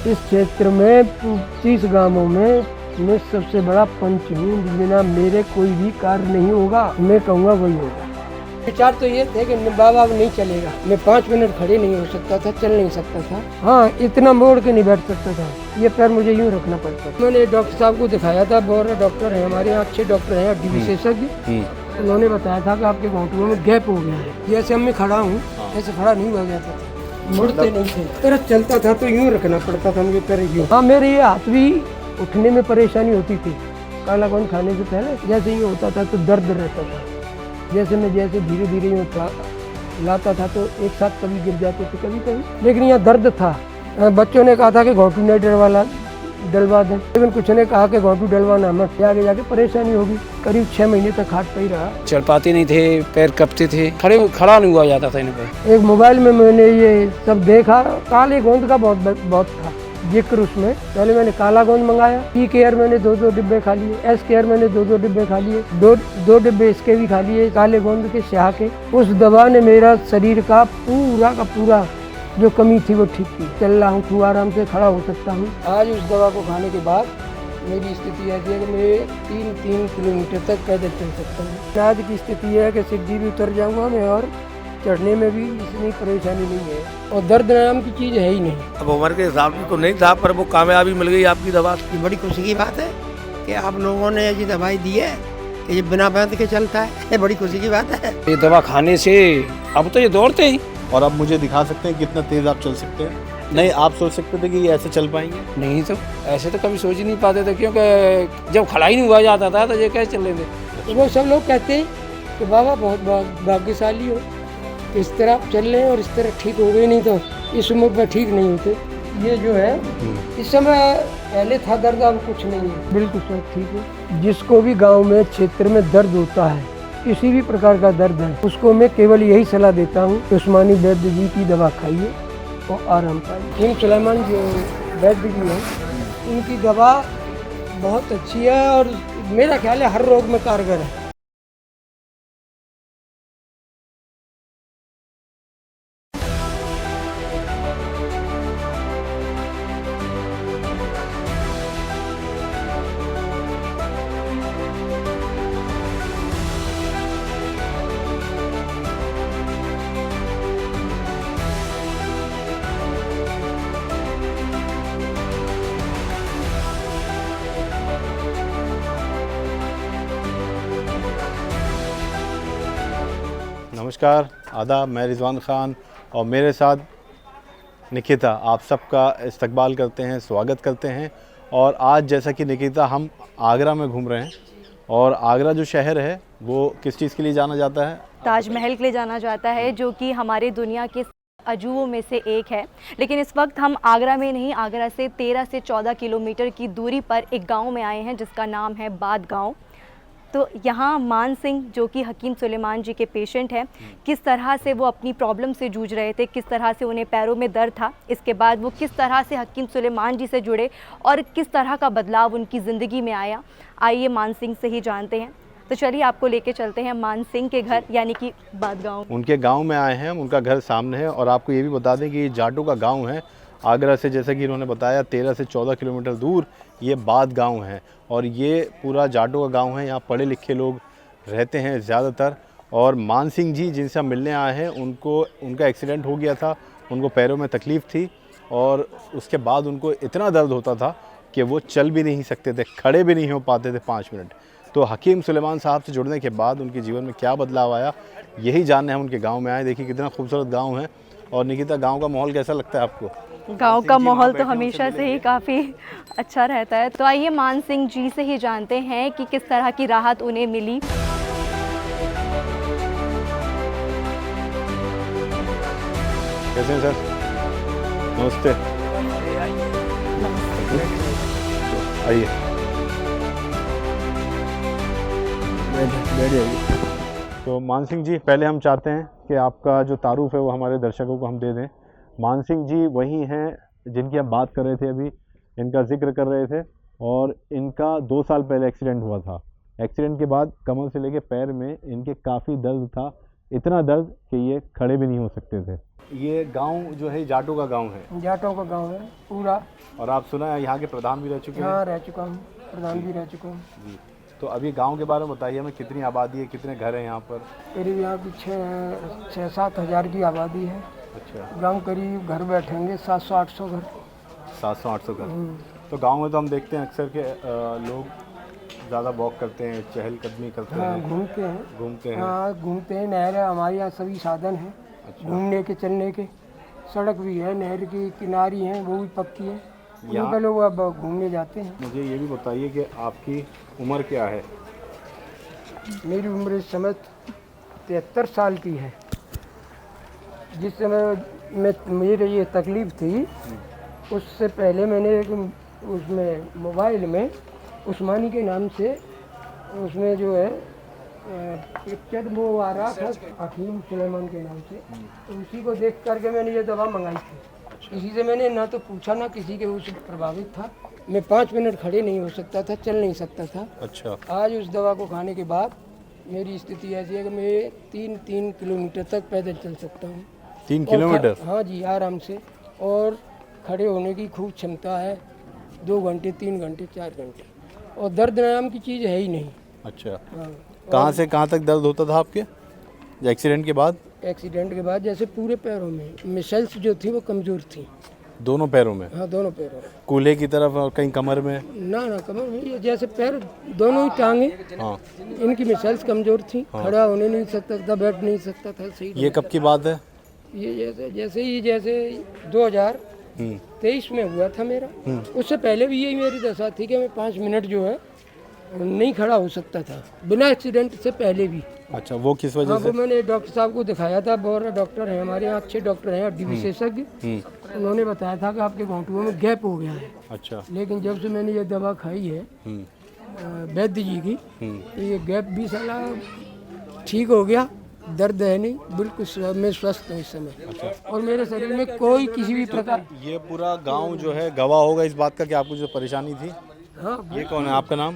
इस क्षेत्र में 25 गांवों में मैं सबसे बड़ा पंच हूँ। बिना मेरे कोई भी कार्य नहीं होगा, मैं कहूँगा वही होगा। विचार तो ये थे कि बाबा अब नहीं चलेगा। मैं 5 मिनट खड़े नहीं हो सकता था, चल नहीं सकता था। हाँ, इतना मोड़ के नहीं बैठ सकता था, ये पैर मुझे यूँ रखना पड़ता था। मैंने डॉक्टर साहब को दिखाया था, बहुत डॉक्टर हैं हमारे यहाँ, अच्छे डॉक्टर हैं, हड्डी विशेषज्ञ। उन्होंने बताया था कि आपके घुटनों में गैप हो गया है। जैसे मैं खड़ा हूँ ऐसे खड़ा नहीं हुआ गया था, मुड़ते नहीं थे। पैर चलता था तो यूँ रखना पड़ता था मुझे, पैर यूँ। हाँ, मेरे ये हाथ भी उठने में परेशानी होती थी। काला कौन खाने से पहले जैसे ये होता था तो दर्द रहता था। जैसे मैं धीरे धीरे यूँ लाता था तो एक साथ कभी गिर जाते थे कभी कभी, लेकिन यहाँ दर्द था। बच्चों ने कहा था कि घोंटू नहीं डलवा दें, लेकिन कुछ ने कहा कि घोंटू डलवाना मत, आगे जाके परेशानी होगी। करीब 6 महीने तक खाट पे ही रहा। चल पाते नहीं थे, पैर कपते थे, खड़ा नहीं हुआ जाता था इन पे। एक मोबाइल में मैंने ये सब देखा, काले गोंद का बहुत था जिक्र उसमें। पहले मैंने काला गोंद मंगाया, ई केयर मैंने 2 डिब्बे खा लिए, एस केयर मैंने 2 डिब्बे खा लिए, दो डिब्बे इसके भी खा लिए, काले गोंद के स्याह के। उस दवा ने मेरा शरीर का पूरा जो कमी थी वो ठीक की। चल रहा हूँ, खूब आराम से खड़ा हो सकता हूँ। आज उस दवा को खाने के बाद मेरी स्थिति ऐसी है कि मैं 3 किलोमीटर तक पैदल चल सकता हूँ। आज की स्थिति है कि सीढ़ी भी उतर जाऊँगा मैं, और चढ़ने में भी इतनी परेशानी नहीं है, और दर्द नाम की चीज़ है ही नहीं। अब उम्र के हिसाब से तो नहीं था, पर वो कामयाबी मिल गई आपकी दवा। ये बड़ी खुशी की बात है कि आप लोगों ने ऐसी दवाई दी है कि ये बिना बैठ के चलता है। ये बड़ी खुशी की बात है। ये दवा खाने से अब तो ये दौड़ते ही। और अब मुझे दिखा सकते हैं कितना तेज आप चल सकते हैं। नहीं, आप सोच सकते थे कि ये ऐसे चल पाएंगे? नहीं, तो ऐसे तो कभी सोच ही नहीं पाते थे, क्योंकि जब खड़ा ही नहीं हुआ जाता था तो ये कैसे चल रहे थे। वो सब लोग कहते हैं कि बाबा बहुत भाग्यशाली हो, इस तरह आप चल रहे हैं और इस तरह ठीक हो गए, नहीं तो इस उम्र पर ठीक नहीं होते। ये जो है इस समय पहले था दर्द, अब कुछ नहीं है, बिल्कुल सब ठीक है। जिसको भी गांव में क्षेत्र में दर्द होता है, किसी भी प्रकार का दर्द है, उसको मैं केवल यही सलाह देता हूँ, उस्मानी वैद्य जी की दवा खाइए और आराम पाइए। किंग सुलेमान जो वैद्य जी हैं, उनकी दवा बहुत अच्छी है और मेरा ख्याल है हर रोग में कारगर है। नमस्कार, आदाब, मैं रिजवान ख़ान और मेरे साथ निकिता आप सबका इस्तकबाल करते हैं, स्वागत करते हैं। और आज जैसा कि निकिता हम आगरा में घूम रहे हैं, और आगरा जो शहर है वो किस चीज़ के लिए जाना जाता है? ताजमहल के लिए जाना जाता है, जो कि हमारी दुनिया के अजूबों में से एक है। लेकिन इस वक्त हम आगरा में नहीं, आगरा से 13 से 14 किलोमीटर की दूरी पर एक गांव में आए हैं जिसका नाम है बाद गांव। तो यहाँ मान सिंह, जो कि हकीम सुलेमान जी के पेशेंट हैं, किस तरह से वो अपनी प्रॉब्लम से जूझ रहे थे, किस तरह से उन्हें पैरों में दर्द था, इसके बाद वो किस तरह से हकीम सुलेमान जी से जुड़े और किस तरह का बदलाव उनकी ज़िंदगी में आया, आइए मान सिंह से ही जानते हैं। तो चलिए आपको लेके चलते हैं मान सिंह के घर, यानी कि बाद गाँव। उनके गाँव में आए हैं हम, उनका घर सामने है। और आपको ये भी बता दें कि ये जाटों का गाँव है। आगरा से, जैसे कि इन्होंने बताया, 13 से 14 किलोमीटर दूर ये बाद गांव है, और ये पूरा जाटों का गांव है। यहाँ पढ़े लिखे लोग रहते हैं ज़्यादातर। और मान सिंह जी जिनसे हम मिलने आए हैं, उनका एक्सीडेंट हो गया था, उनको पैरों में तकलीफ़ थी, और उसके बाद उनको इतना दर्द होता था कि वो चल भी नहीं सकते थे, खड़े भी नहीं हो पाते थे 5 मिनट। तो हकीम सुलेमान साहब से जुड़ने के बाद उनके जीवन में क्या बदलाव आया, यही जानने हम उनके गाँव में आए। देखिए कितना खूबसूरत गाँव है। और निकिता, गाँव का माहौल कैसा लगता है आपको? गांव का माहौल तो हमेशा से ही काफ़ी अच्छा रहता है। तो आइए मान सिंह जी से ही जानते हैं कि किस तरह की राहत उन्हें मिली। कैसे हैं सर? नमस्ते। आइए, बैठ जाइए। तो मान सिंह जी, पहले हम चाहते हैं कि आपका जो तारुफ है वो हमारे दर्शकों को हम दे दें। मान सिंह जी वही हैं जिनकी हम बात कर रहे थे, अभी इनका जिक्र कर रहे थे। और इनका 2 साल पहले एक्सीडेंट हुआ था। एक्सीडेंट के बाद कमर से लेके पैर में इनके काफ़ी दर्द था, इतना दर्द कि ये खड़े भी नहीं हो सकते थे। ये गांव जो है जाटों का गांव है। जाटों का गांव है पूरा। और आप सुना है यहाँ के प्रधान भी रह चुके हैं? हाँ, रह चुका हूँ, प्रधान भी रह चुका हूँ जी। तो अभी गांव के बारे में बताइए हमें, कितनी आबादी है, कितने घर हैं यहाँ पर? करीब यहाँ की 6-7 हज़ार की आबादी है। अच्छा। गांव करीब घर बैठेंगे 700-800 घर। 700-800 घर। तो गांव में तो हम देखते हैं अक्सर के लोग ज़्यादा वॉक करते हैं, चहलकदमी करते हाँ, हैं, घूमते हैं। हाँ, घूमते हैं। नहर है, हमारे यहाँ सभी साधन हैं। अच्छा। घूमने के, चलने के। सड़क भी है, नहर की किनारी है, वो भी पक्की है। यहाँ यहाँ पे लोग अब घूमने जाते हैं। मुझे ये भी बताइए कि आपकी उम्र क्या है? मेरी उम्र इस समय 73 साल की है। जिस समय मुझे ये तकलीफ़ थी, उससे पहले मैंने उसमें मोबाइल में उस्मानी के नाम से उसमें जो है पिक्चर वो आ रहा था हकीम सुलेमान के नाम से, तो उसी को देख करके मैंने ये दवा मंगाई थी। इसी से मैंने ना तो पूछा ना किसी के उससे प्रभावित था। मैं 5 मिनट खड़े नहीं हो सकता था, चल नहीं सकता था। अच्छा। आज उस दवा को खाने के बाद मेरी स्थिति ऐसी है कि मैं 3 किलोमीटर तक पैदल चल सकता हूँ। 3 किलोमीटर? हाँ जी, आराम से। और खड़े होने की खूब क्षमता है, 2 घंटे, 3 घंटे, 4 घंटे। और दर्द नाम की चीज़ है ही नहीं। अच्छा। हाँ। कहाँ से कहाँ तक दर्द होता था आपके एक्सीडेंट के बाद? एक्सीडेंट के बाद जैसे पूरे पैरों में मसल्स जो थी वो कमज़ोर थी। दोनों पैरों में? हाँ, दोनों पैरों में। कूल्हे की तरफ और कहीं कमर में? ना कमर में, ये जैसे पैर दोनों ही टांगे, हाँ। इनकी मसल्स कमज़ोर थी। खड़ा होने नहीं सकता था, बैठ नहीं सकता था सही। ये कब की बात है? ये जैसे 2023 में हुआ था मेरा। उससे पहले भी यही मेरी दशा थी कि मैं 5 मिनट जो है नहीं खड़ा हो सकता था, बिना एक्सीडेंट से पहले भी। अच्छा, वो किस वजह हाँ, से? वो मैंने डॉक्टर साहब को दिखाया था। बहुत डॉक्टर हैं हमारे यहाँ, अच्छे डॉक्टर हैं, हड्डी विशेषज्ञ। उन्होंने बताया था कि आपके घुटनों में गैप हो गया है। अच्छा। लेकिन जब से मैंने ये दवा खाई है वैद्य जी की, तो ये गैप भी साला ठीक हो गया। दर्द है नहीं, बिल्कुल मैं स्वस्थ हूँ इस समय। अच्छा। और मेरे शरीर में कोई किसी भी प्रकार। ये पूरा गांव जो है गवाह होगा इस बात का कि आपको जो परेशानी थी। हाँ। ये कौन है? आपका नाम?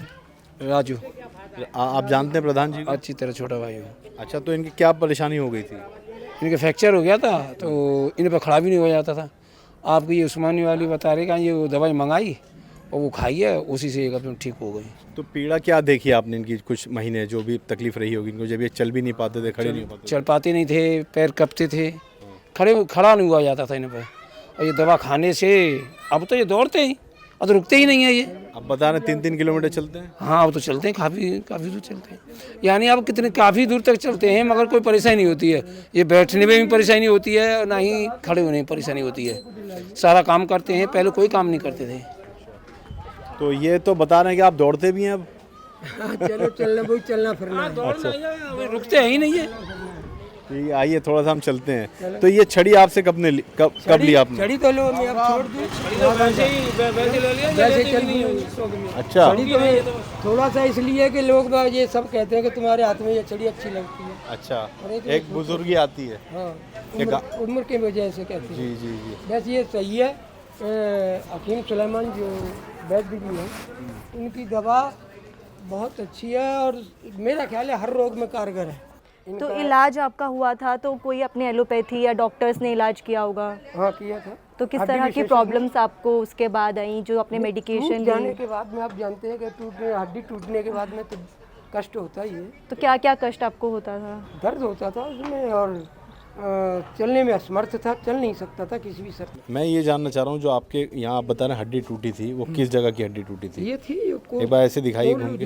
राजू। आप जानते हैं प्रधान जी को? अच्छी तरह छोटा भाई हूँ। अच्छा, तो इनकी क्या परेशानी हो गई थी? इनके फ्रैक्चर हो गया था, तो इन पर खड़ा भी नहीं हो जाता था। आपको ये उस्मानी वाली बता रहे कि ये दवाई मंगाई और वो खाई है, उसी से एकदम ठीक हो गई। तो पीड़ा क्या देखी आपने इनकी कुछ महीने, जो भी तकलीफ रही होगी इनको, जब ये चल भी नहीं पाते थे, खड़े नहीं हो पाते? चल पाते नहीं थे, पैर कपते थे, खड़ा नहीं हुआ जाता था इन पर। और ये दवा खाने से अब तो ये दौड़ते हैं, अब तो रुकते ही नहीं है ये। अब बता रहे 3-3 किलोमीटर चलते हैं? हाँ, अब तो चलते हैं, काफ़ी दूर चलते हैं। यानी अब काफ़ी दूर तक चलते हैं, मगर कोई परेशानी नहीं होती है। ये बैठने में भी परेशानी होती है और ना ही खड़े होने में परेशानी होती है। सारा काम करते हैं, पहले कोई काम नहीं करते थे। तो ये तो बता रहे हैं कि आप दौड़ते भी हैं अब? हाँ, चलो चलना फिरना है। रुकते ही नहीं है। ठीक है, आइए थोड़ा सा हम चलते हैं। तो ये छड़ी आपसे कब ली आपने? छड़ी तो लो, मैं अब छोड़ दूँ, वैसे चल रही हूँ। अच्छा। छड़ी तो मैं थोड़ा सा इसलिए कि लोग ये सब कहते हैं कि तुम्हारे हाथ में ये छड़ी अच्छी लगती है। अच्छा, एक बुजुर्गी आती है। हाँ, उम्र की वजह से कहते हैं। जी जी जी। बस ये सही है। हकीम सुलेमान जो वैद्य जी हैं, उनकी दवा बहुत अच्छी है और मेरा ख्याल है हर रोग में कारगर है। तो इलाज आपका हुआ था तो कोई अपने एलोपैथी या डॉक्टर्स ने इलाज किया होगा? हाँ, किया था। तो किस तरह की प्रॉब्लम्स आपको उसके बाद आई, जो अपने मेडिकेशन जाने के बाद में? आप जानते हैं कि हड्डी टूटने के बाद में तो कष्ट होता ही है। तो क्या क्या कष्ट आपको होता था? दर्द होता था उसमें और चलने में असमर्थ था, चल नहीं सकता था किसी भी शर्त। मैं ये जानना चाह रहा हूँ, जो आपके यहाँ आप बता रहे हैं हड्डी टूटी थी, वो किस जगह की हड्डी टूटी थी? ये थी एक बार ऐसे दिखाइए घूम के।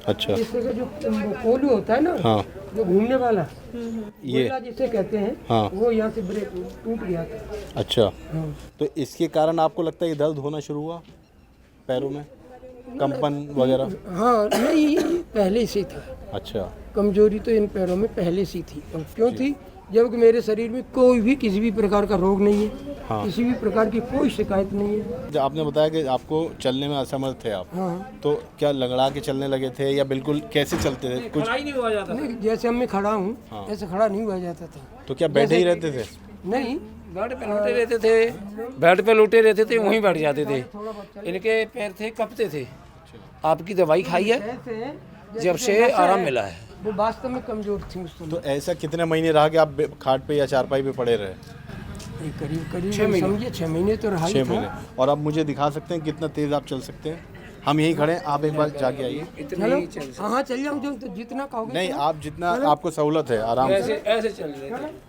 अच्छा। इस जगह जो कोलू होता है ना, हाँ, जो घूमने वाला, ये जिसे कहते हैं, हाँ, वो यहाँ से ब्रेक टूट गया था। अच्छा। हाँ। तो इसके कारण आपको लगता है ये दर्द होना शुरू हुआ पैरों में, कंपन वगैरह? हाँ, नहीं, पहले से था। अच्छा। कमजोरी तो इन पैरों में पहले से थी। और क्यों थी? जबकि मेरे शरीर में कोई भी किसी भी प्रकार का रोग नहीं है। हाँ। किसी भी प्रकार की कोई शिकायत नहीं है। जब आपने बताया कि आपको चलने में असमर्थ थे आप, हाँ। तो क्या लंगड़ा के चलने लगे थे या बिल्कुल कैसे चलते थे? कुछ नहीं हुआ जाता। नहीं, जैसे अब मैं खड़ा हूँ, हाँ। ऐसे खड़ा नहीं हुआ जाता था। तो क्या बैठे ही रहते थे? नहीं, बेड पे लोटे रहते थे, बेड पे लोटे रहते थे, वहीं बैठ जाते थे। इनके पैर थे, कपते थे। आपकी दवाई खाई है, जब से आराम मिला है। वो वास्तव में कमजोर थी उस समय। तो ऐसा कितने महीने रहा कि आप खाट पे या चारपाई पे पड़े रहे? ये करीब करीब समझिए 6 महीने तो रहा ही 6 था। महीने। और आप मुझे दिखा सकते हैं कितना तेज़ आप चल सकते हैं? हम यहीं खड़े हैं, आप एक बार जाके आइए। चलो हाँ चल जाऊँ जो तो जितना कहोगे। नहीं, आप जितना आपको सहूलत है आराम से। ऐसे चल रहे थे।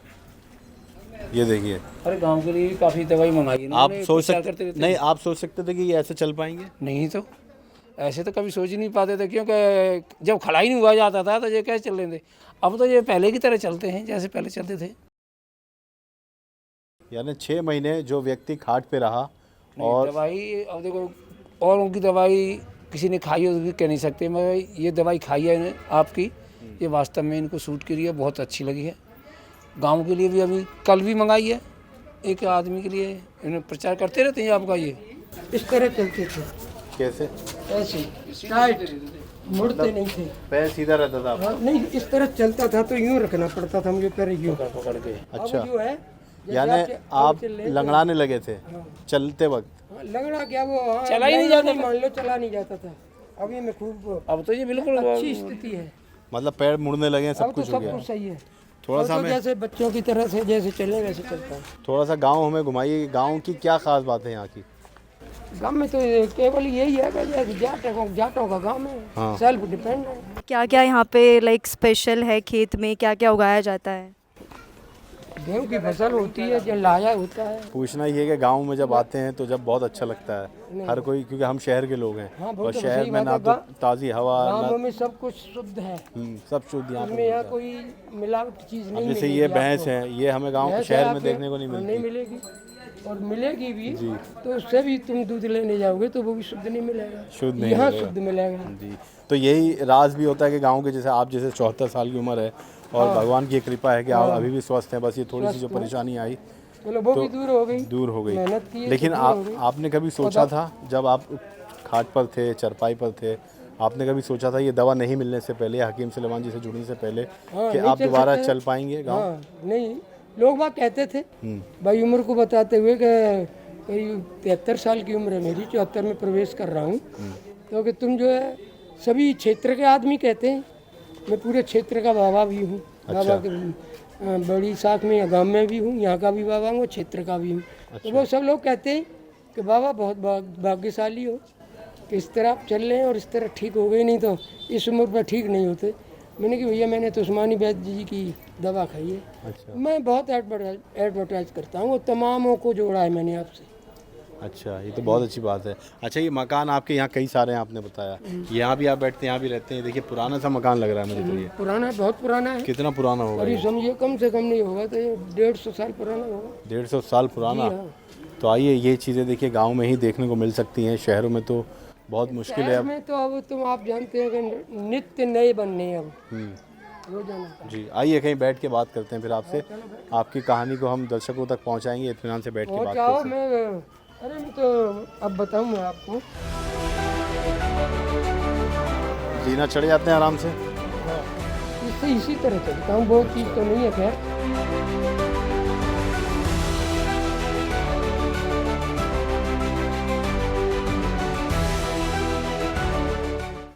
ये देखिए, अरे गांव के लिए भी काफ़ी दवाई मंगाई आप इन्होंने, सोच प्रचार सकते करते रहते नहीं, आप सोच सकते थे कि ये ऐसे चल पाएंगे? नहीं तो ऐसे तो कभी सोच ही नहीं पाते थे, क्योंकि जब खड़ा ही नहीं हुआ जाता था तो ये कैसे चल रहे थे। अब तो ये पहले की तरह चलते हैं जैसे पहले चलते थे। यानी 6 महीने जो व्यक्ति खाट पे रहा और दवाई, अब देखो औरों की दवाई किसी ने खाई हो तो भी कह नहीं सकते, मगर ये दवाई खाई है इन्हें आपकी, ये वास्तव में इनको सूट की रही है, बहुत अच्छी लगी है। गांव के लिए भी अभी कल भी मंगाई है एक आदमी के लिए, इन्हें प्रचार करते रहते हैं आपका। ये इस तरह चलते थे, कैसे? ऐसे टाइट, मुड़ते नहीं थे। पैर सीधा रहता था आपका? हाँ, नहीं इस तरह चलता था तो यूं रखना पड़ता था मुझे पैर यूं पकड़ के। अच्छा, अब जो है जैसे यानी आपके- आप चल रहे थे। लंगड़ाने लगे थे चलते वक्त? हाँ, लगड़ा क्या वो, हाँ, चला ही नहीं लगड़ा जाता था। मान लो चला नहीं जाता था। अभी मैं खूब अब तो ये बिल्कुल अच्छी स्थिति है। मतलब पैर मुड़ने लगे हैं, सब अब तो कुछ हो सब गया? कुछ सही है। थोड़ा अब सा तो हमें जैसे बच्चों की तरह से जैसे चले वैसे चलता है। थोड़ा सा गांव हमें घुमाइए, गांव की क्या खास बात है यहाँ की? गाँव में तो केवल यही है कि जैसे जाटों का गाँव में हाँ। सेल्फ डिपेंड है। क्या क्या यहाँ पे लाइक स्पेशल है, खेत में क्या क्या उगाया जाता है? गेहूँ की फसल होती है, जो लाया होता है। पूछना ये है कि गांव में जब आते हैं तो जब बहुत अच्छा लगता है हर कोई, क्योंकि हम शहर के लोग हैं। हाँ, वो और तो शहर सही में बात ना है। तो ताज़ी हवा गाँव ना में सब कुछ शुद्ध है, सब शुद्ध यहाँ इसमें पे यहाँ मिलता है। कोई मिलावट चीज़ नहीं जैसे मिलेगी ये आपको। भैंस है, ये हमें गांव भैंस शहर है में आपके- देखने को नहीं नहीं मिलती। मिलेगी, और मिलेगी भी तो उससे भी तुम दूध लेने जाओगे तो वो भी शुद्ध नहीं मिलेगा, शुद्ध नहीं यहाँ मिलेगा। शुद्ध मिलेगा। जी, तो यही राज भी होता है कि गांव के, जैसे आप जैसे 74 साल की उम्र है और भगवान की कृपा है कि आप अभी भी स्वस्थ हैं, बस ये थोड़ी सी जो परेशानी आई चलो वो भी दूर हो गई, दूर हो गई। मेहनत की है, लेकिन तो दूर हो गई। आपने कभी सोचा था जब आप खाट पर थे, चरपाई पर थे, आपने कभी सोचा था ये दवा नहीं मिलने से पहले, हकीम सुलेमान जी से जुड़ने से पहले, हाँ, कि नहीं आप चल दोबारा सकते। चल पाएंगे गाँव? हाँ, नहीं लोग बात कहते थे भाई उम्र को बताते हुए कि करीब 73 साल की उम्र है मेरी, 74 में प्रवेश कर रहा हूँ, तो कि तुम जो है सभी क्षेत्र के आदमी कहते हैं, मैं पूरे क्षेत्र का बाबा भी हूँ। बाबा के बड़ी साख में गांव में भी हूँ, यहाँ का भी बाबा हूँ, क्षेत्र का भी हूँ। तो वो सब लोग कहते हैं कि बाबा बहुत भाग्यशाली हो कि इस तरह आप चल रहे हैं और इस तरह ठीक हो गए, नहीं तो इस उम्र पर ठीक नहीं होते। मैंने कि भैया मैंने तो उस्मानी वैद्य जी की दवा खाई है। अच्छा, मैं बहुत एडवर्टाइज करता हूँ, वो तमामों को जोड़ा है मैंने आपसे। अच्छा, ये तो बहुत अच्छी बात है। अच्छा, ये मकान आपके यहाँ कई सारे हैं, आपने बताया, यहाँ भी आप बैठते हैं, यहाँ भी रहते हैं। देखिए पुराना सा मकान लग रहा है मुझे। तो ये पुराना है, बहुत पुराना है, कितना पुराना होगा? और ये समझिए कम से कम नहीं होगा तो ये 150 साल पुराना होगा। 150 साल पुराना। हाँ। तो आइए, ये चीज़ें देखिए गांव में ही देखने को मिल सकती हैं, शहरों में तो बहुत मुश्किल है शहर अब। में तो अब तुम आप जानते हैं कि नित्य नए बनने हैं अब रोजाना का। जी, आइए कहीं बैठ के बात करते हैं फिर आपसे। आपकी कहानी को हम दर्शकों तक पहुंचाएंगे, इत्मीनान से बैठ के बात पहुँचाओ, करते हैं। मैं अरे मैं तो अब बताऊँ मैं आपको। जीना चढ़ जाते हैं आराम से। इससे इसी तरह चलता हूँ, बहुत चीज़ तो नहीं है खैर।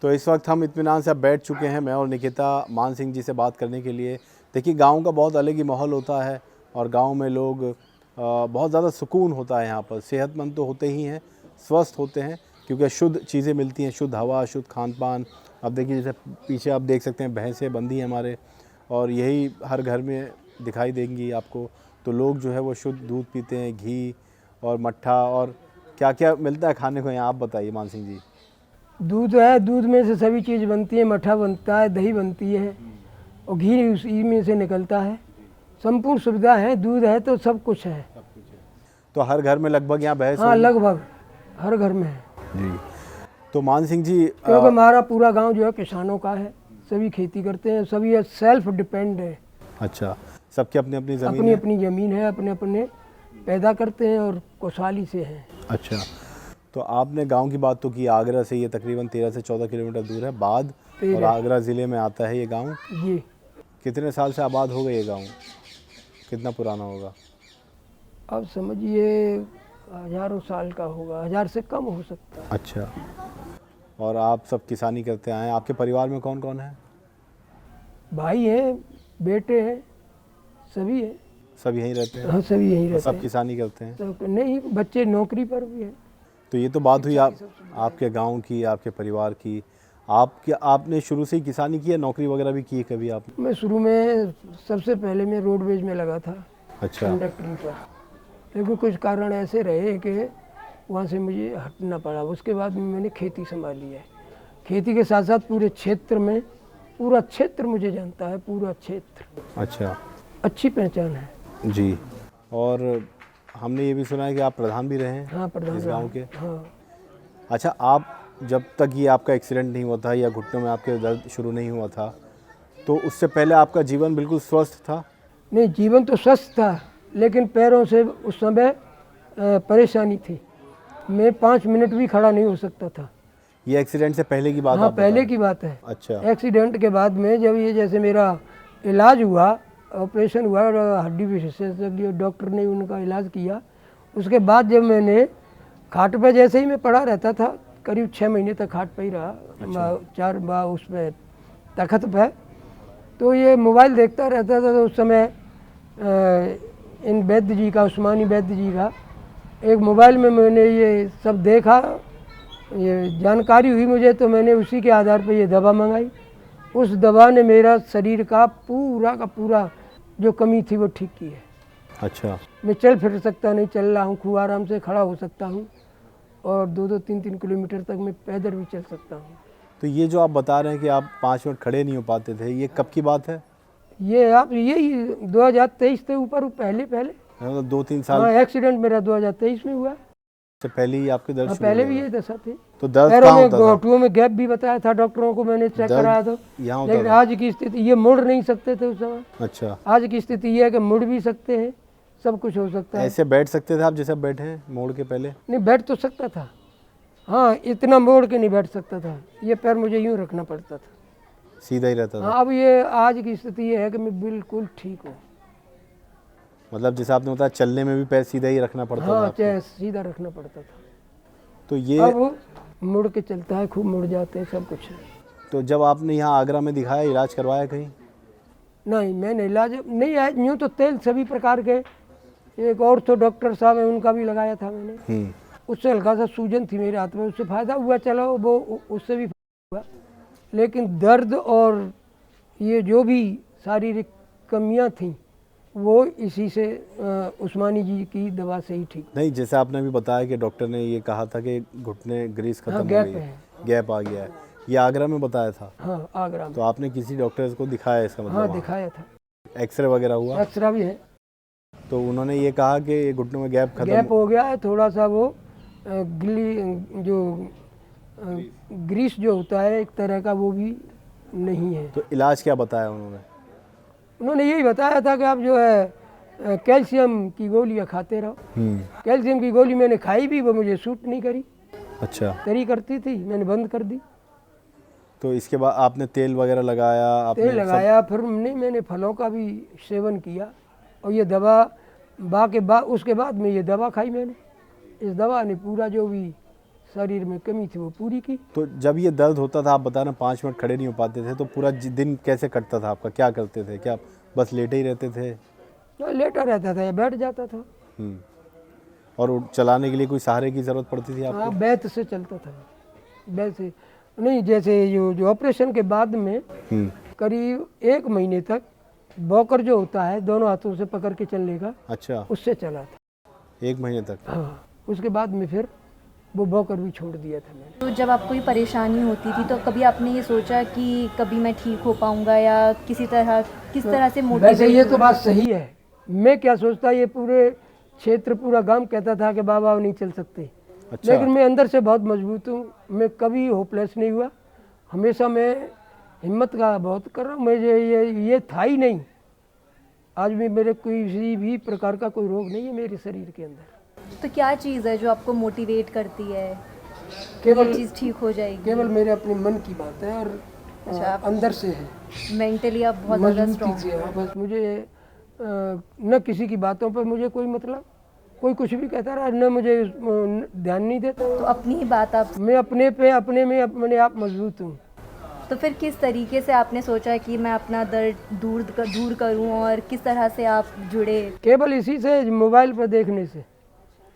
तो इस वक्त हम इत्मीनान से अब बैठ चुके हैं, मैं और निकिता, मान सिंह जी से बात करने के लिए। देखिए गांव का बहुत अलग ही माहौल होता है और गांव में लोग बहुत ज़्यादा सुकून होता है यहाँ पर। सेहतमंद तो होते ही हैं, स्वस्थ होते हैं, क्योंकि शुद्ध चीज़ें मिलती हैं, शुद्ध हवा, शुद्ध खान पान। अब देखिए जैसे पीछे आप देख सकते हैं भैंसें बंधी हैं हमारे, और यही हर घर में दिखाई देंगी आपको। तो लोग जो है वो शुद्ध दूध पीते हैं, घी और मट्ठा, और क्या क्या मिलता है खाने को यहाँ, आप बताइए मान सिंह जी। दूध है, दूध में से सभी चीज़ बनती है, मट्ठा बनता है, दही बनती है, और घी उसी में से निकलता है। संपूर्ण सुविधा है, दूध है तो सब कुछ है। तो हर घर में लगभग यहाँ भैंस हाँ, होगी? लगभग हर घर में है, जी। तो मान सिंह जी, क्योंकि हमारा पूरा गांव जो है किसानों का है, सभी खेती करते हैं, सभी सेल्फ डिपेंड है। अच्छा, सबकी अपनी अपनी ज़मीन अपनी है? अपनी ज़मीन है, अपने अपने पैदा करते हैं और खुशहाली से हैं। अच्छा, तो आपने गांव की बात तो की, आगरा से ये तकरीबन 13 से 14 किलोमीटर दूर है बाद, और आगरा ज़िले में आता है ये गांव। ये कितने साल से आबाद हो गए ये गांव, कितना पुराना होगा? अब समझिए हजारों साल का होगा, 1000 से कम हो सकता है। अच्छा, और आप सब किसानी करते आए हैं। आपके परिवार में कौन कौन है? भाई हैं, बेटे हैं, सभी हैं। सब यहीं रहते हैं? हाँ, सभी यहीं रहते सब हैं। किसानी करते हैं? तो नहीं, बच्चे नौकरी पर भी हैं। तो ये तो बात हुई आपके गांव की, आपके परिवार की। आपने शुरू से ही किसानी की है, नौकरी वगैरह भी की है कभी आपने? मैं शुरू में सबसे पहले मैं रोडवेज में लगा था, अच्छा। कंडक्टरी पर, लेकिन कुछ कारण ऐसे रहे कि वहाँ से मुझे हटना पड़ा। उसके बाद मैंने खेती संभाली है। खेती के साथ साथ पूरे क्षेत्र में, पूरा क्षेत्र मुझे जानता है, पूरा क्षेत्र। अच्छा, अच्छी पहचान है जी। और हमने ये भी सुना है कि आप प्रधान भी रहे हैं? हाँ, प्रधान इस गांव के? हाँ। अच्छा, आप जब तक ये आपका एक्सीडेंट नहीं हुआ था या घुटनों में आपके दर्द शुरू नहीं हुआ था, तो उससे पहले आपका जीवन बिल्कुल स्वस्थ था? नहीं, जीवन तो स्वस्थ था, लेकिन पैरों से उस समय परेशानी थी। मैं 5 मिनट भी खड़ा नहीं हो सकता था। ये एक्सीडेंट से पहले की बात? हाँ, आप बता पहले रहे की बात है। हैं। अच्छा। एक्सीडेंट के बाद में जब ये जैसे मेरा इलाज हुआ, ऑपरेशन हुआ, हड्डी विशेषज्ञ डॉक्टर ने उनका इलाज किया, उसके बाद जब मैंने खाट पे, जैसे ही मैं पड़ा रहता था, करीब 6 महीने तक खाट पे ही रहा। अच्छा। 4 बार उसमें तखत पे, तो ये मोबाइल देखता रहता था। तो उस समय इन वैद्य जी का, उस्मानी वैद्य जी का एक मोबाइल में मैंने ये सब देखा, ये जानकारी हुई मुझे, तो मैंने उसी के आधार पर ये दवा मंगाई। उस दवा ने मेरा शरीर का पूरा जो कमी थी वो ठीक की है। अच्छा। मैं चल फिर सकता नहीं, चल रहा हूँ, खूब आराम से खड़ा हो सकता हूँ, और 2-2, 3-3 किलोमीटर तक मैं पैदल भी चल सकता हूँ। तो ये जो आप बता रहे हैं कि आप 5 मिनट खड़े नहीं हो पाते थे, ये कब की बात है? ये आप यही 2023 से ऊपर पहले मतलब 2-3 साल हाँ, एक्सीडेंट मेरा 2023 में हुआ। से पहले ही आपके दर्द हाँ, शुरू पहले हो भी गए? यही दशा थी। तो दर्द पैरों कहाँ में, होता था? घुटनों में गैप भी बताया था डॉक्टरों को, मैंने चेक दर्द कराया तो, यहाँ होता लेकिन था? आज की स्थिति, ये मुड़ नहीं सकते थे उस समय। अच्छा। आज की स्थिति ये है कि मुड़ भी सकते हैं, सब कुछ हो सकता है। ऐसे बैठ सकते थे आप जैसे बैठे हैं मोड़ के पहले? नहीं, बैठ तो सकता था, हाँ, इतना मोड़ के नहीं बैठ सकता था। ये पैर मुझे यूँ रखना पड़ता था, सीधा ही रहता था? हाँ। अब ये आज की स्थिति ये है कि मैं बिल्कुल ठीक हूँ। मतलब जैसे आपने बताया, चलने में भी पैर सीधा ही रखना पड़ता था हाँ, आपको? चाहे सीधा रखना पड़ता था। तो ये अब मुड़ के चलता है, खूब मुड़ जाते हैं, सब कुछ है। तो जब आपने यहाँ आगरा में दिखाया, इलाज करवाया कहीं? नहीं, मैंने इलाज नहीं है, यूँ तो तेल सभी प्रकार के, एक और तो डॉक्टर साहब है, उनका भी लगाया था मैंने। उससे हल्का सा सूजन थी मेरे हाथ में, उससे फ़ायदा हुआ, चलो वो उससे भी हुआ। लेकिन दर्द और ये जो भी शारीरिक कमियां थीं, वो इसी से उस्मानी जी की दवा से ही ठीक। नहीं, जैसे आपने अभी बताया कि डॉक्टर ने ये कहा था कि घुटने ग्रीस खत्म हो गैप गई है। गैप आ गया है, ये आगरा में बताया था? हाँ, आगरा में। तो आपने किसी डॉक्टर को दिखाया इसका मतलब? हाँ, वहाँ? दिखाया था, एक्सरे वगैरह हुआ? एक्सरा भी है। तो उन्होंने ये कहा कि ये घुटनों में गैप खत्म गैप हो गया है थोड़ा सा, वो गिल्ली जो ग्रीस जो होता है एक तरह का, वो भी नहीं है। तो इलाज क्या बताया उन्होंने? उन्होंने यही बताया था कि आप जो है कैल्शियम की गोलियां खाते रहो। कैल्शियम की गोली मैंने खाई भी, वो मुझे सूट नहीं करी। अच्छा। करी करती थी, मैंने बंद कर दी। तो इसके बाद आपने तेल वगैरह लगाया? आपने तेल लगाया, फिर मैंने फलों का भी सेवन किया, और ये दवा उसके बाद में ये दवा खाई मैंने। इस दवा ने पूरा जो भी शरीर में कमी थी वो पूरी की। तो जब ये दर्द होता था, आप बता रहे 5 मिनट खड़े नहीं हो पाते थे, तो पूरा दिन कैसे कटता था आपका? क्या करते थे? क्या बस लेटे ही रहते थे? लेटा रहता था या बैठ जाता था। और चलाने के लिए कोई सहारे की ज़रूरत पड़ती थी आपको? हाँ, बैत से चलता था। बैत से नहीं, जैसे जो ऑपरेशन के बाद में करीब 1 महीने तक वॉकर जो होता है, दोनों हाथों से पकड़ के चलने का, अच्छा, उससे चला था 1 महीने तक? हाँ, उसके बाद में फिर वो वॉकर भी छोड़ दिया था मैंने। तो जब आपको ये परेशानी होती थी, तो कभी आपने ये सोचा कि कभी मैं ठीक हो पाऊंगा, या किस तरह से वैसे ये तो बात सही है। मैं क्या सोचता, ये पूरे क्षेत्र, पूरा गांव कहता था कि बाबा नहीं चल सकते। अच्छा। लेकिन मैं अंदर से बहुत मजबूत हूँ, मैं कभी होपलेस नहीं हुआ। हमेशा मैं हिम्मत का बहुत कर रहा हूँ। मुझे ये था ही नहीं, आज भी मेरे किसी भी प्रकार का कोई रोग नहीं है मेरे शरीर के अंदर। तो क्या चीज़ है जो आपको मोटिवेट करती है, केवल ये चीज़ ठीक हो जाएगी? केवल मेरे अपने मन की बात है, और अच्छा, अंदर से है, मेंटली आप बहुत ज़्यादा मजबूती स्ट्रॉन्ग से है। बस मुझे न किसी की बातों पर मुझे कोई मतलब, कोई कुछ भी कहता रहा, न मुझे ध्यान नहीं देता। तो अपनी ही बात आप मैं अपने में अपने आप मजबूत हूँ। तो फिर किस तरीके से आपने सोचा कि मैं अपना दर्द दूर करूं और किस तरह से आप जुड़े? केवल इसी से, मोबाइल पर देखने से।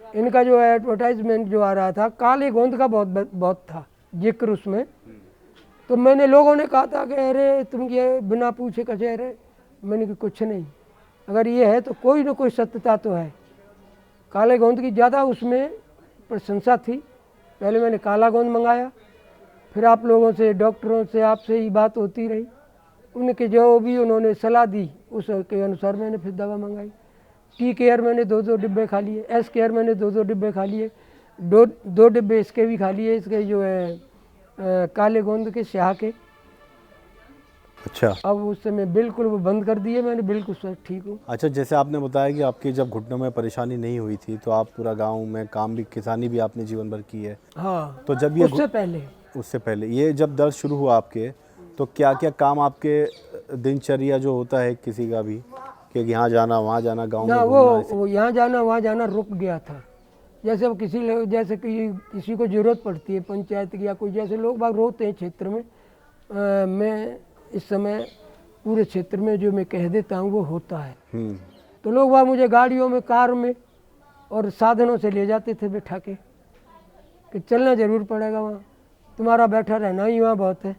इनका जो एडवर्टाइजमेंट जो आ रहा था, काले गोंद का बहुत था जिक्र उसमें। तो मैंने, लोगों ने कहा था कि अरे तुम ये बिना पूछे का चेहरे। मैंने कहा कुछ नहीं, अगर ये है तो कोई ना कोई सत्यता तो है। काले गोंद की ज़्यादा उसमें प्रशंसा थी। पहले मैंने काला गोंद मंगाया, फिर आप लोगों से, डॉक्टरों से, आपसे ही बात होती रही। उनके जो भी उन्होंने सलाह दी उसके अनुसार मैंने फिर दवा मंगाई। टी केयर मैंने 2-2 डिब्बे खा लिए, एस केयर मैंने 2-2 डिब्बे खा लिए, 2 डिब्बे इसके भी खा लिए, इसके जो है काले गोंद के, स्याह के। अच्छा। अब उस समय बिल्कुल वो बंद कर दिए मैंने, बिल्कुल सर ठीक हूँ। अच्छा, जैसे आपने बताया कि आपकी जब घुटनों में परेशानी नहीं हुई थी तो आप पूरा गांव में काम भी, किसानी भी आपने जीवन भर की है। हाँ, तो जब ये उससे पहले ये जब दर्द शुरू हुआ आपके, तो क्या क्या काम आपके दिनचर्या जो होता है किसी का भी, कि यहाँ जाना वहाँ जाना, गाँव में ना, घूमना, वो यहाँ जाना वहाँ जाना रुक गया था। जैसे अब जैसे किसी को ज़रूरत पड़ती है पंचायत की, या कोई जैसे लोग बाग रोते हैं क्षेत्र में, मैं इस समय पूरे क्षेत्र में जो मैं कह देता हूँ वो होता है। तो लोग वहाँ मुझे गाड़ियों में, कार में और साधनों से ले जाते थे बिठा के, कि चलना ज़रूर पड़ेगा वहाँ, तुम्हारा बैठा रहना ही वहाँ बहुत है।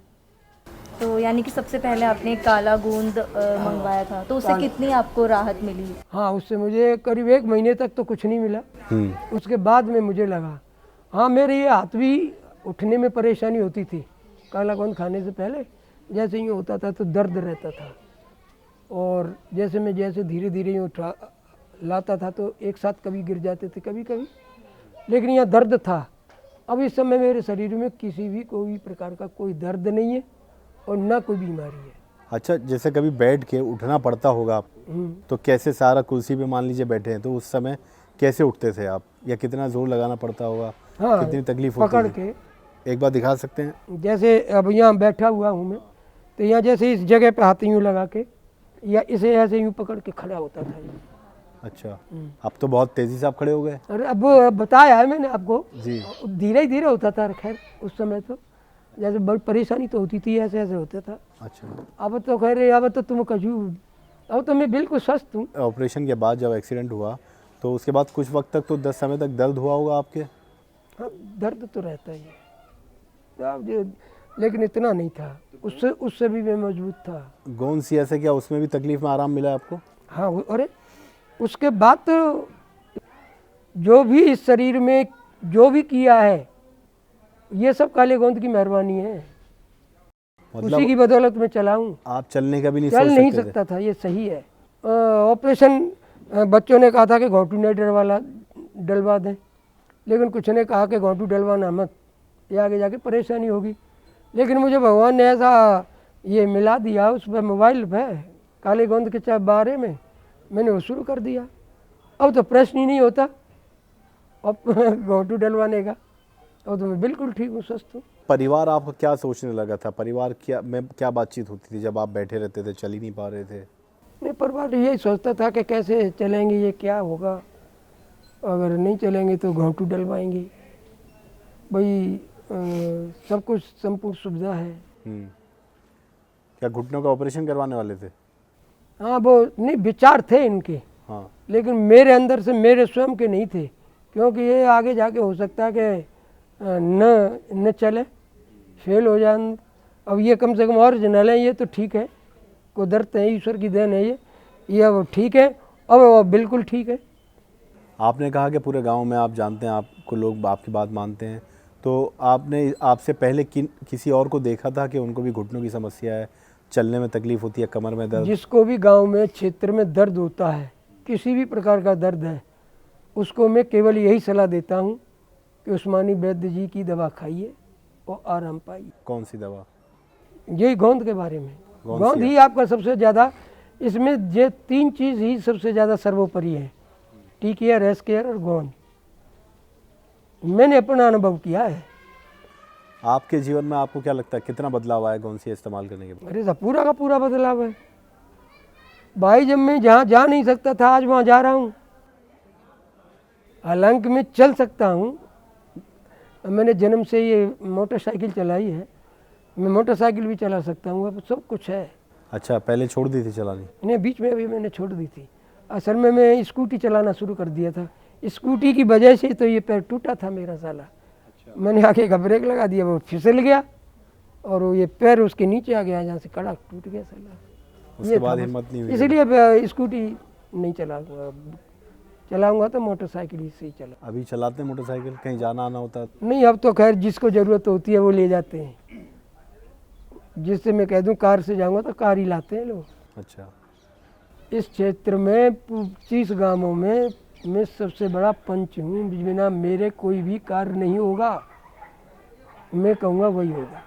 तो यानी कि सबसे पहले आपने काला गोंद मंगवाया था, तो उससे कितनी आपको राहत मिली? हाँ, उससे मुझे करीब 1 महीने तक तो कुछ नहीं मिला। उसके बाद में मुझे लगा, हाँ, मेरे ये हाथ भी उठने में परेशानी होती थी काला गोंद खाने से पहले। जैसे यूँ होता था तो दर्द रहता था, और जैसे धीरे धीरे यूँ उठा लाता था तो एक साथ कभी गिर जाते थे कभी कभी, लेकिन यहाँ दर्द था। अब इस समय मेरे शरीर में किसी भी कोई प्रकार का कोई दर्द नहीं है और ना कोई बीमारी है। अच्छा, जैसे कभी बैठ के उठना पड़ता होगा आप, तो कैसे, सारा कुर्सी पे मान लीजिए बैठे हैं, तो उस समय कैसे उठते थे आप, या कितना जोर लगाना पड़ता होगा? हाँ, कितनी तकलीफ होती पकड़ है? के। एक बार दिखा सकते हैं? जैसे अब यहाँ बैठा हुआ हूँ मैं, तो यहाँ जैसे इस जगह पे हाथ यूँ लगा के, या इसे ऐसे यूँ पकड़ के खड़ा होता था। अच्छा, अब तो बहुत तेजी से आप खड़े हो गए। अरे अब बताया है मैंने आपको जी। धीरे धीरे होता था। खैर उस समय तो जैसे बड़ी परेशानी तो होती थी, ऐसे ऐसे होता था। अच्छा, अब तो खैर, अब तो तुम कजू, अब तो मैं बिल्कुल स्वस्थ हूँ। ऑपरेशन के बाद जब एक्सीडेंट हुआ तो उसके बाद कुछ वक्त तक तो 10 समय तक दर्द हुआ होगा आपके? हाँ, दर्द तो रहता ही है, लेकिन इतना नहीं था। उससे भी मैं मजबूत था। गोंद सी ऐसे, क्या उसमें भी तकलीफ में आराम मिला आपको? हाँ, अरे उसके बाद तो जो भी इस शरीर में जो भी किया है, ये सब काले गोंद की मेहरबानी है। मतलब उसी की बदौलत में चला हूँ। आप चलने का भी नहीं चल सोच नहीं सकते थे? सकता था, ये सही है। ऑपरेशन बच्चों ने कहा था कि घोंटू नाइटर वाला डलवा दें, लेकिन कुछ ने कहा कि घोंटू डलवाना मत, ये आगे जाके परेशानी होगी। लेकिन मुझे भगवान ने ऐसा ये मिला दिया उस पर, मोबाइल पे काले गोंद के बारे में मैंने वो शुरू कर दिया। अब तो प्रश्न ही नहीं होता अब घोंटू डलवाने का। अब तो मैं बिल्कुल ठीक हूँ, स्वस्थ हूँ। परिवार आपको क्या सोचने लगा था? परिवार क्या बातचीत होती थी जब आप बैठे रहते थे, चल ही नहीं पा रहे थे? नहीं, परिवार यही सोचता था कि कैसे चलेंगे, ये क्या होगा, अगर नहीं चलेंगे तो घोंटू डलवाएंगे। भाई सब कुछ संपूर्ण सुविधा है। क्या घुटनों का ऑपरेशन करवाने वाले थे? हाँ, वो नहीं, विचार थे इनके। हाँ। लेकिन मेरे अंदर से, मेरे स्वयं के नहीं थे, क्योंकि ये आगे जाके हो सकता है कि न चले, फेल हो जाए। अब ये कम से कम ओरिजिनल है, ये तो ठीक है, कुदरत है, ईश्वर की देन है ये अब ठीक है, अब वो बिल्कुल ठीक है। आपने कहा कि पूरे गांव में आप जानते हैं, आपको लोग आपकी बात मानते हैं, तो आपने आपसे पहले किसी और को देखा था कि उनको भी घुटनों की समस्या है, चलने में तकलीफ होती है, कमर में दर्द? जिसको भी गांव में, क्षेत्र में दर्द होता है, किसी भी प्रकार का दर्द है, उसको मैं केवल यही सलाह देता हूँ कि उस्मानी वैद्य जी की दवा खाइए और आराम पाइए। कौन सी दवा? यही गोंद के बारे में। गोंद ही आपका सबसे ज़्यादा, इसमें ये 3 चीज़ ही सबसे ज़्यादा सर्वोपरि है, टी केयर, एस केयर और गोंद। मैंने अपना अनुभव किया है। आपके जीवन में आपको क्या लगता है कितना बदलाव आया गोंद सी इस्तेमाल करने के बाद? अरे साहब, पूरा का पूरा बदलाव है भाई। जब मैं जहाँ जा नहीं सकता था, आज वहाँ जा रहा हूँ। हालांकि मैं चल सकता हूँ, मैंने जन्म से ये मोटरसाइकिल चलाई है, मैं मोटरसाइकिल भी चला सकता हूँ, अब सब कुछ है। अच्छा, पहले छोड़ दी थी चलानी? नहीं, बीच में अभी मैंने छोड़ दी थी। असल में मैं स्कूटी चलाना शुरू कर दिया था, स्कूटी की वजह से तो ये पैर टूटा था मेरा साला। मैंने आके का ब्रेक लगा दिया, वो फिसल गया और वो ये पैर उसके नीचे आ गया, जहाँ से कड़ा टूट गया साला। उसके बाद हिम्मत नहीं हुई? इसलिए अब स्कूटी नहीं चलाऊंगा, चलाऊंगा तो मोटरसाइकिल ही से ही चला। अभी चलाते हैं मोटरसाइकिल, कहीं जाना आना होता है? नहीं, अब तो खैर जिसको ज़रूरत होती है वो ले जाते हैं। जिससे मैं कह दूं कार से जाऊंगा तो कार ही लाते हैं लोग। अच्छा। इस क्षेत्र में 25 गांवों में मैं सबसे बड़ा पंच हूँ, बिना मेरे कोई भी कार्य नहीं होगा, मैं कहूँगा वही होगा।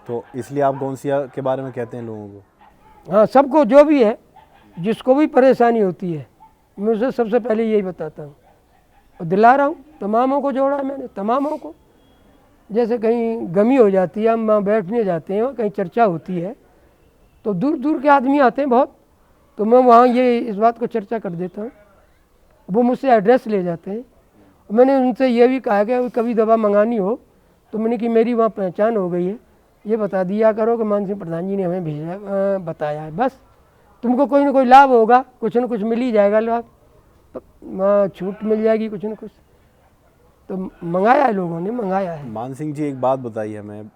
तो इसलिए आप गौंसिया के बारे में कहते हैं लोगों को? हाँ, सबको जो भी है, जिसको भी परेशानी होती है, मैं उसे सबसे पहले यही बताता हूँ और दिला रहा हूँ। तमामों को जोड़ा है मैंने, तमामों को। जैसे कहीं गमी हो जाती है, हम वहाँ बैठने जाते हैं, कहीं चर्चा होती है तो दूर दूर के आदमी आते हैं बहुत, तो मैं वहाँ ये इस बात को चर्चा कर देता हूँ, वो मुझसे एड्रेस ले जाते हैं। मैंने उनसे ये भी कहा कि कभी दवा मंगानी हो तो मैंने कि मेरी वहाँ पहचान हो गई है, ये बता दिया करो कि मान सिंह प्रधान जी ने हमें भेजा बताया है, बस तुमको कोई ना कोई लाभ होगा, कुछ न कुछ मिल ही जाएगा लाभ, तो छूट मिल जाएगी कुछ न कुछ। तो मंगाया है, लोगों ने मंगाया है। मान सिंह जी, एक बात बताइए हमें,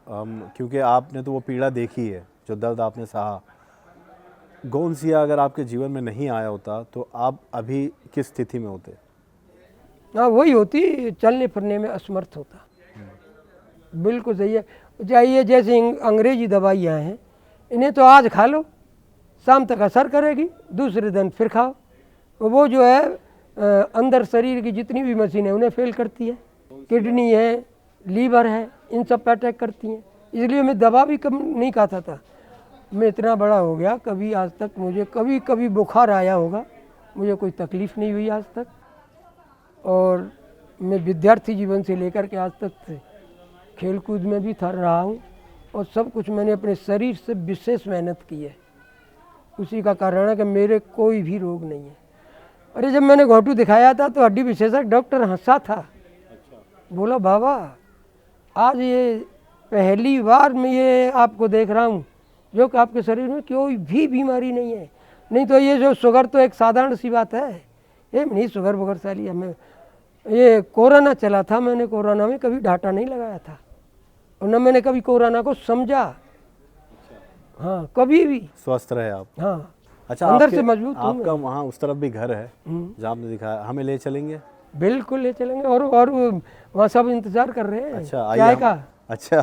क्योंकि आपने तो वो पीड़ा देखी है, जो दर्द आपने सहा, गौंसिया अगर आपके जीवन में नहीं आया होता तो आप अभी किस स्थिति में होते? हाँ, वही होती, चलने फिरने में असमर्थ होता। बिल्कुल सही है। चाहिए जैसे अंग्रेजी दवाइयाँ हैं, इन्हें तो आज खा लो, शाम तक असर करेगी, दूसरे दिन फिर खाओ, वो जो है अंदर शरीर की जितनी भी मशीनें उन्हें फेल करती है, किडनी है, लीवर है, इन सब पे अटैक करती हैं। इसलिए मैं दवा भी कम नहीं खाता था। मैं इतना बड़ा हो गया, कभी आज तक मुझे कभी बुखार आया होगा, मुझे कोई तकलीफ़ नहीं हुई आज तक। और मैं विद्यार्थी जीवन से लेकर के आज तक खेल कूद में भी रहा हूँ और सब कुछ मैंने अपने शरीर से विशेष मेहनत की है। उसी का कारण है कि मेरे कोई भी रोग नहीं है। अरे जब मैंने घोटू दिखाया था तो हड्डी विशेषज्ञ डॉक्टर हंसा था। बोला बाबा आज ये पहली बार मैं ये आपको देख रहा हूँ जो कि आपके शरीर में कोई भी बीमारी नहीं है। नहीं तो ये जो शुगर तो एक साधारण सी बात है, ये नहीं शुगर वगर साली हमें। ये कोरोना चला था, मैंने कोरोना में कभी डाटा नहीं लगाया था और न मैंने कभी कोरोना को समझा। हाँ, कभी भी। स्वस्थ रहे आप? हाँ, अच्छा, अंदर से मजबूत हूँ। आपका वहाँ उस तरफ भी घर है जहाँ आपने दिखाया, हमें ले चलेंगे? बिल्कुल ले चलेंगे, और वहाँ सब इंतजार कर रहे हैं। अच्छा, चाय का। अच्छा,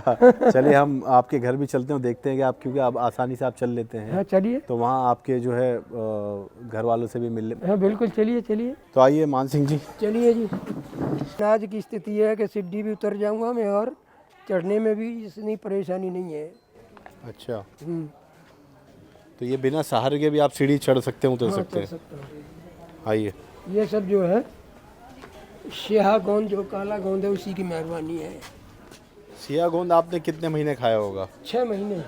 चलिए हम आपके घर भी चलते हैं, देखते हैं कि आप, क्योंकि आप आसानी से आप चल लेते हैं। हाँ, चलिए। तो वहाँ आपके जो है घर वालों से भी मिल ले। हाँ, बिल्कुल, चलिए चलिए। तो आइए मान सिंह जी। चलिए जी। आज की स्थिति है कि सीढ़ी भी उतर जाऊंगा मैं और चढ़ने में भी इतनी परेशानी नहीं है। अच्छा, तो ये बिना सहारे के भी आप सीढ़ी चढ़ सकते हैं, उतर हाँ, सकते चढ़ हैं? सकता हूँ। आइए। ये सब जो है स्याह गोंद, जो काला गोंद है, उसी की मेहरबानी है। सिया गोंद आपने कितने महीने खाया होगा? 6 महीने।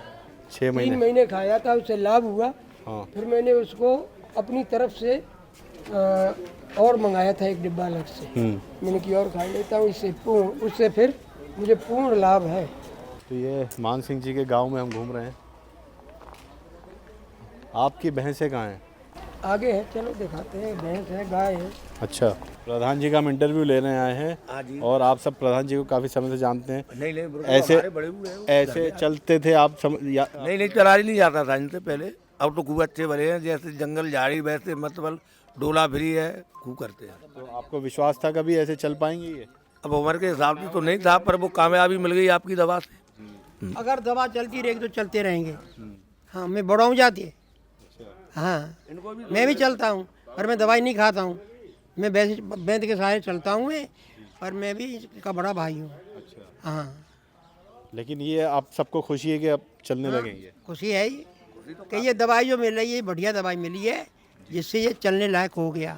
6 महीने? 3 महीने खाया था, उससे लाभ हुआ। हाँ। फिर मैंने उसको अपनी तरफ से और मंगाया था एक डिब्बा अलग से। मैंने कि और खा लेता हूँ, उससे फिर मुझे पूर्ण लाभ है। तो ये मान सिंह जी के गांव में हम घूम रहे हैं। आपकी भैंसें कहाँ हैं? आगे है, चलो दिखाते हैं। भैंस है, गाय है। अच्छा, प्रधान जी का हम इंटरव्यू लेने आए हैं और आप सब प्रधान जी को काफ़ी समय से जानते हैं। नहीं, ऐसे चलते थे आप नहीं, चला ही नहीं जाता था इनसे पहले। अब तो खूब अच्छे बने हैं, जैसे जंगल झाड़ी वैसे मतलब डोला फ्री है, खूब करते हैं। तो आपको विश्वास था कभी ऐसे चल पाएंगे ये? अब उम्र के हिसाब से तो नहीं था, पर वो कामयाबी मिल गई आपकी दवा से। अगर दवा चलती रहेगी तो चलते रहेंगे। हाँ, मैं बड़ा हूँ जाती। हाँ, मैं भी चलता हूँ पर मैं दवाई नहीं खाता हूँ। मैं वैद्य के सहारे चलता हूँ मैं, और मैं भी इसका बड़ा भाई हूँ। हाँ, लेकिन ये आप सबको खुशी है कि अब चलने लगेंगे? खुशी है ही कि ये दवाई जो मिल रही है, बढ़िया दवाई मिली है, जिससे ये चलने लायक हो गया।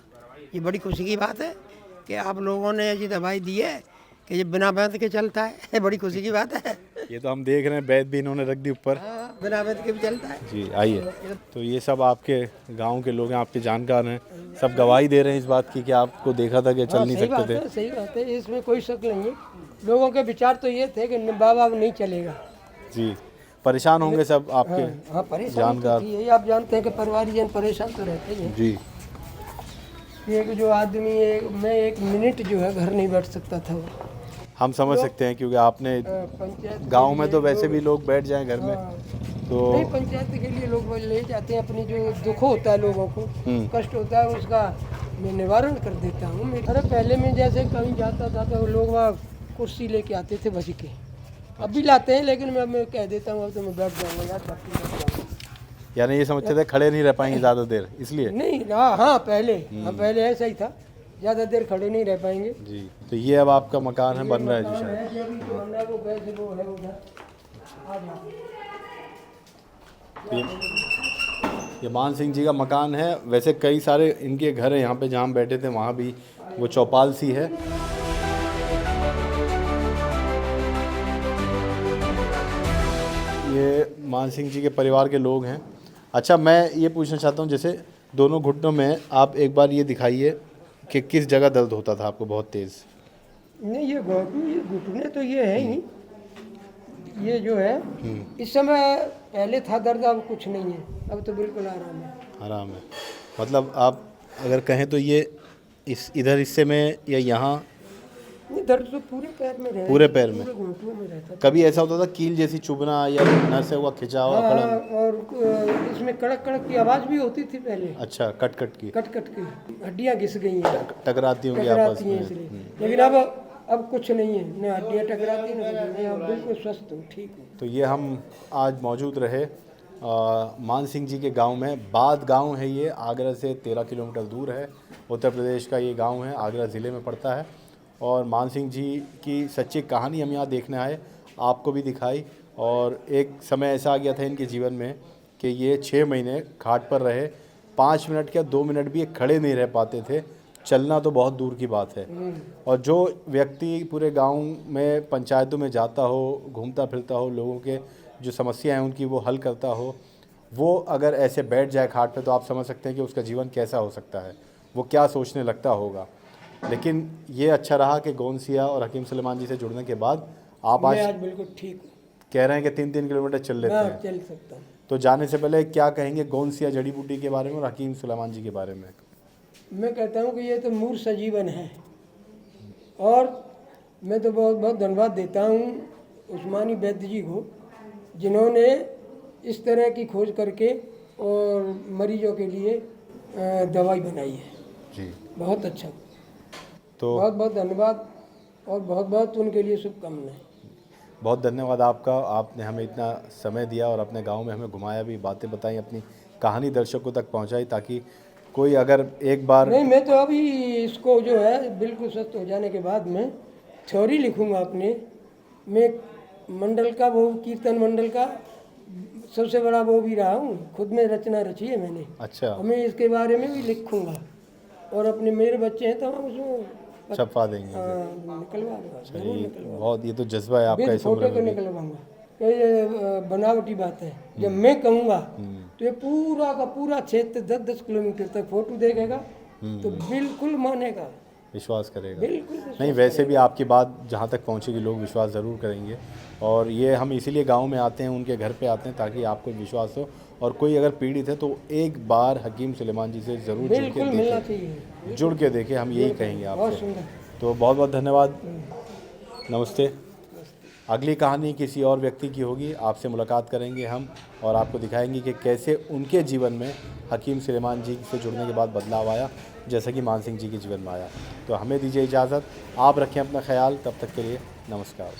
ये बड़ी खुशी की बात है कि आप लोगों ने ऐसी दवाई दी है कि ये बिना वैद्य के चलता है। बड़ी खुशी की बात है। ये तो हम देख रहे हैं, वैद्य भी इन्होंने रख दी ऊपर। हाँ, बिना वैद्य के भी चलता है जी। आइए। तो ये सब आपके गांव के लोग हैं, आपके जानकार हैं, सब गवाही दे रहे हैं इस बात की कि आपको देखा था कि चल नहीं सकते थे। सही बात है, इसमें कोई शक नहीं है। लोगों के विचार तो ये थे कि बाबा अब नहीं चलेगा। जी। परेशान होंगे सब आपके हाँ परेशान जानकार। तो थी, यही आप जानते हैं कि परिवारजन परेशान तो रहते ही हैं। जी एक जो आदमी मैं 1 मिनट जो है घर नहीं बैठ सकता था वो। हम समझ सकते हैं क्योंकि आपने पंचायत गांव में तो वैसे भी लोग बैठ जाएं घर में तो नहीं, पंचायत के लिए लोग ले जाते हैं, अपनी जो दुख होता है लोगों को, कष्ट होता है उसका मैं निवारण कर देता हूँ। अरे पहले में जैसे कहीं जाता था तो लोग वहाँ कुर्सी लेके आते थे बस के, अब भी लाते हैं, लेकिन मैं कह देता हूँ अब तो मैं बैठ जाऊँगा यार, बैठ जाऊँगा। यानी ये समझते थे खड़े नहीं रह पाएंगे ज़्यादा देर, इसलिए। नहीं पहले ऐसा ही था, ज़्यादा देर खड़े नहीं रह पाएंगे। जी तो ये अब आपका मकान है, बन रहा है जी शायद। जो भी जो बन रहा है वो वैसे वो है उधर। आ जाओ। ये मान सिंह जी का मकान है। वैसे कई सारे इनके घर हैं यहाँ पे, जहाँ हम बैठे थे वहाँ भी वो चौपाल सी है। ये मान सिंह जी के परिवार के लोग हैं। अच्छा मैं ये पूछना चाहता हूँ, जैसे दोनों घुटनों में आप एक बार ये दिखाइए कि किस जगह दर्द होता था आपको बहुत तेज़। नहीं ये घुटने तो ये है ही, ये जो है इस समय पहले था दर्द, अब कुछ नहीं है, अब तो बिल्कुल आराम है। आराम है, मतलब आप अगर कहें तो ये इस इधर हिस्से में या यहाँ नहीं, दर्द तो पूरे पैर में रहता, पूरे पैर में। पूरे घुटनों में रहता था। कभी ऐसा होता था कील जैसी चुभना या नस से हुआ खिंचाव अकड़न? हाँ, और इसमें कड़क कड़क की आवाज़ भी होती थी पहले, अच्छा कट कट की कट कट की हड्डियाँ घिस गई हैं, टकराती होंगी आपस टकराती हैं में। इसलिए। लेकिन अब कुछ नहीं है, न हड्डियाँ टकराती न कुछ नहीं, अब बिल्कुल स्वस्थ हूँ, ठीक हूँ। तो ये हम आज मौजूद रहे मान सिंह जी के गांव में। बाद गांव है ये, आगरा से 13 किलोमीटर दूर है। उत्तर प्रदेश का ये गांव है, आगरा ज़िले में पड़ता है। और मान सिंह जी की सच्ची कहानी हम यहाँ देखने आए, आपको भी दिखाई। और एक समय ऐसा आ गया था इनके जीवन में कि ये 6 महीने खाट पर रहे, 5 मिनट या 2 मिनट भी ये खड़े नहीं रह पाते थे, चलना तो बहुत दूर की बात है। और जो व्यक्ति पूरे गांव में पंचायतों में जाता हो, घूमता फिरता हो, लोगों के जो समस्या हैं उनकी वो हल करता हो, वो अगर ऐसे बैठ जाए खाट पे तो आप समझ सकते हैं कि उसका जीवन कैसा हो सकता है, वो क्या सोचने लगता होगा। लेकिन ये अच्छा रहा कि गोंदसिया और हकीम सुलेमान जी से जुड़ने के बाद आप मैं आज बिल्कुल ठीक हूँ, कह रहे हैं कि 3-3 किलोमीटर चल लेते मैं हैं। चल सकता हूँ। तो जाने से पहले क्या कहेंगे गोंदसिया जड़ी बूटी के बारे में और हकीम सुलेमान जी के बारे में? मैं कहता हूँ कि ये तो मूर्त सजीवन है, और मैं तो बहुत बहुत धन्यवाद देता हूँ उस्मानी वैद्य जी को, जिन्होंने इस तरह की खोज करके और मरीजों के लिए दवाई बनाई है। जी बहुत अच्छा, तो बहुत बहुत धन्यवाद और बहुत बहुत उनके लिए शुभकामनाएं। बहुत धन्यवाद आपका, आपने हमें इतना समय दिया और अपने गांव में हमें घुमाया भी, बातें बताई, अपनी कहानी दर्शकों तक पहुंचाई, ताकि कोई अगर एक बार। नहीं मैं तो अभी इसको जो है बिल्कुल स्वस्थ हो जाने के बाद मैं थ्योरी लिखूंगा अपने, मैं मंडल का वो कीर्तन मंडल का सबसे बड़ा वो भी रहा हूँ, खुद में रचना रची है मैंने। अच्छा और मैं इसके बारे में भी लिखूंगा, और अपने मेरे बच्चे हैं तो हम उसमें छपवा देंगे। निकलवा दूंगा, जरूर निकलवा, बहुत, ये तो जज्बा है आपका इस उम्र फोटो तो में भी। निकलवाऊंगा। ये बनावटी बात है, जब मैं कहूँगा तो ये पूरा का पूरा क्षेत्र 10-10 किलोमीटर तक फोटो देखेगा तो बिल्कुल मानेगा, विश्वास करेगा। बिल्कुल नहीं वैसे भी आपकी बात जहाँ तक पहुँचेगी लोग विश्वास ज़रूर करेंगे। और ये हम इसीलिए गांव में आते हैं, उनके घर पे आते हैं, ताकि आपको विश्वास हो। और कोई अगर पीड़ित है तो एक बार हकीम सुलेमान जी से ज़रूर जुड़ बिल्कुल के मिलना देखें, चाहिए, जुड़ के देखें, हम यही कहेंगे बहुत आपसे। सुंदर। तो बहुत बहुत धन्यवाद, नमस्ते। अगली कहानी किसी और व्यक्ति की होगी, आपसे मुलाकात करेंगे हम और आपको दिखाएंगे कि कैसे उनके जीवन में हकीम सुलेमान जी से जुड़ने के बाद बदलाव आया, जैसा कि मान सिंह जी के जीवन में आया। तो हमें दीजिए इजाज़त, आप रखें अपना ख्याल, तब तक के लिए नमस्कार।